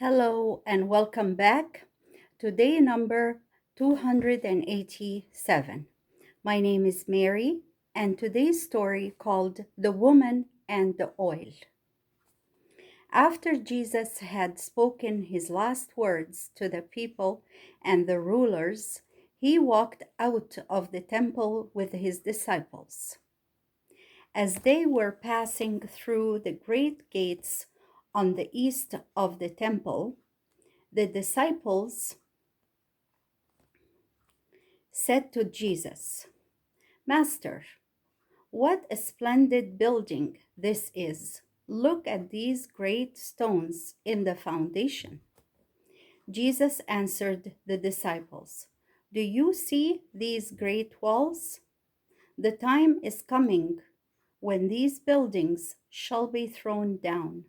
Hello and welcome back to day number 287. My name is Mary, and today's story called The Woman and the Oil. After Jesus had spoken his last words to the people and the rulers, he walked out of the temple with his disciples. As they were passing through the great gates on the east of the temple, the disciples said to Jesus, "Master, what a splendid building this is! Look at these great stones in the foundation." Jesus answered the disciples, "Do you see these great walls? The time is coming when these buildings shall be thrown down,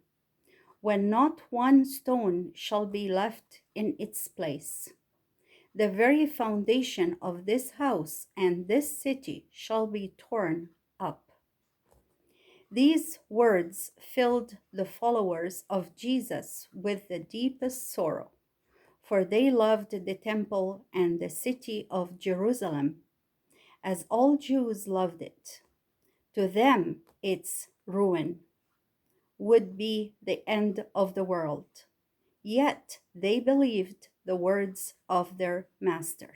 when not one stone shall be left in its place. The very foundation of this house and this city shall be torn up." These words filled the followers of Jesus with the deepest sorrow, for they loved the temple and the city of Jerusalem, as all Jews loved it. To them, its ruin would be the end of the world. Yet they believed the words of their master,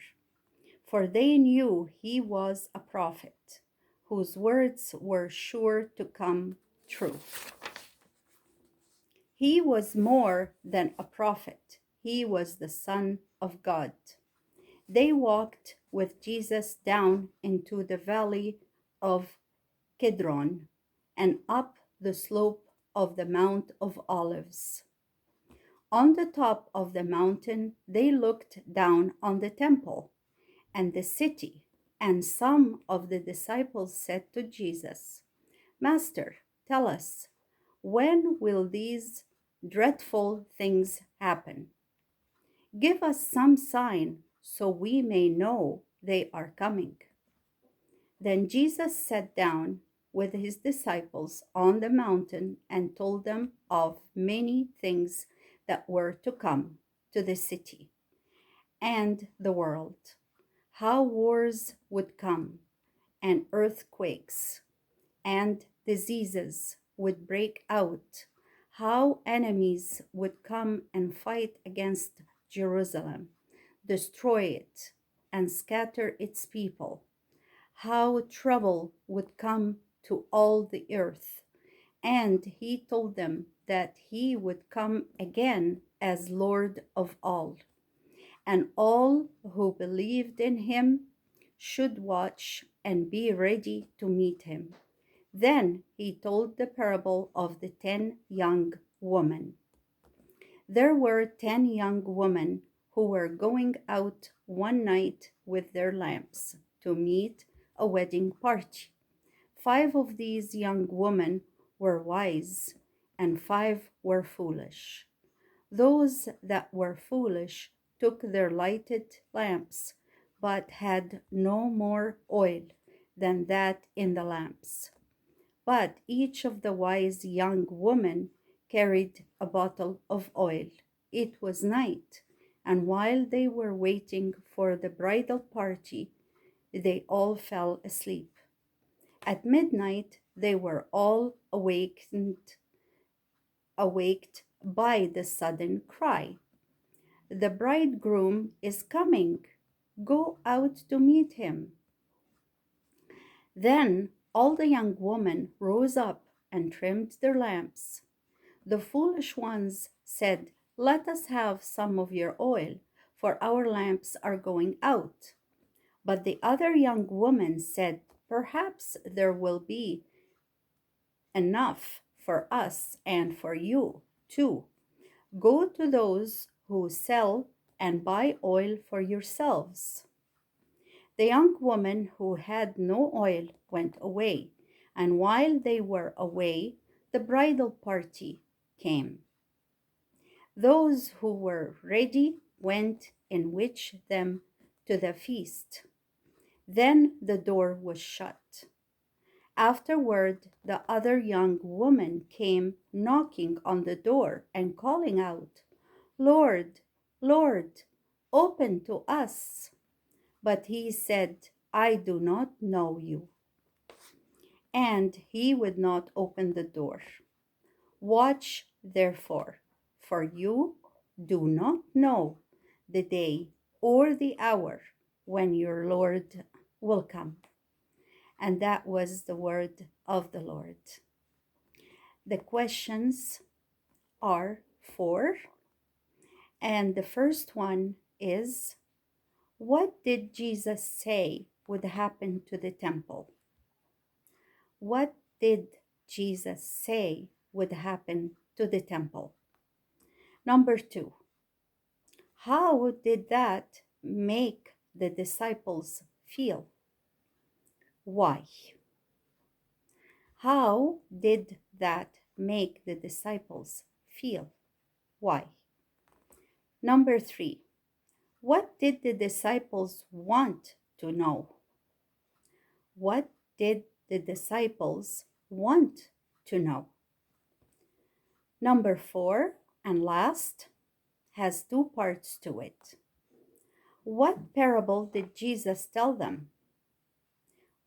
for they knew he was a prophet whose words were sure to come true. He was more than a prophet, he was the Son of God. They walked with Jesus down into the valley of Kidron and up the slope of the Mount of Olives. On the top of the mountain, they looked down on the temple and the city, and some of the disciples said to Jesus, "Master, tell us, when will these dreadful things happen? Give us some sign so we may know they are coming." Then Jesus sat down with his disciples on the mountain and told them of many things that were to come to the city and the world, how wars would come, and earthquakes and diseases would break out, how enemies would come and fight against Jerusalem, destroy it, and scatter its people, how trouble would come to all the earth. And he told them that he would come again as Lord of all, and all who believed in him should watch and be ready to meet him. Then he told the parable of the 10 young women. There were 10 young women who were going out one night with their lamps to meet a wedding party. 5 of these young women were wise, and 5 were foolish. Those that were foolish took their lighted lamps, but had no more oil than that in the lamps. But each of the wise young women carried a bottle of oil. It was night, and while they were waiting for the bridal party, they all fell asleep. At midnight, they were all awaked by the sudden cry, "The bridegroom is coming! Go out to meet him!" Then all the young women rose up and trimmed their lamps. The foolish ones said, "Let us have some of your oil, for our lamps are going out." But the other young woman said, "Perhaps there will be enough for us and for you too. Go to those who sell and buy oil for yourselves." The young woman who had no oil went away, and while they were away, the bridal party came. Those who were ready went and with them to the feast. Then the door was shut. Afterward, the other young woman came knocking on the door and calling out, Lord, Lord, open to us. But he said, I do not know you. And he would not open the door. Watch therefore, for you do not know the day or the hour when your Lord will come. And that was the word of the Lord. The questions are four, and the first one is, what did Jesus say would happen to the temple? What did Jesus say would happen to the temple? Number two, how did that make the disciples feel? Why? How did that make the disciples feel? Why? Number three, what did the disciples want to know? What did the disciples want to know? Number four, and last, has two parts to it. What parable did Jesus tell them?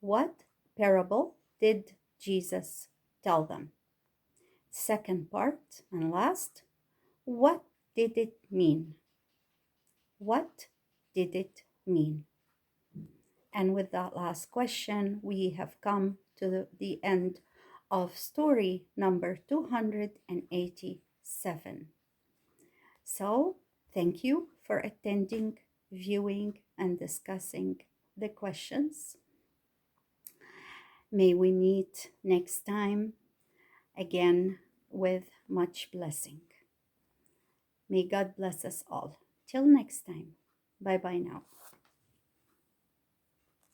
What parable did Jesus tell them? Second part and last, what did it mean? What did it mean? And with that last question, we have come to the end of story number 287. So, thank you for attending, viewing, and discussing the questions. May we meet next time again with much blessing. May God bless us all. Till next time. Bye bye now.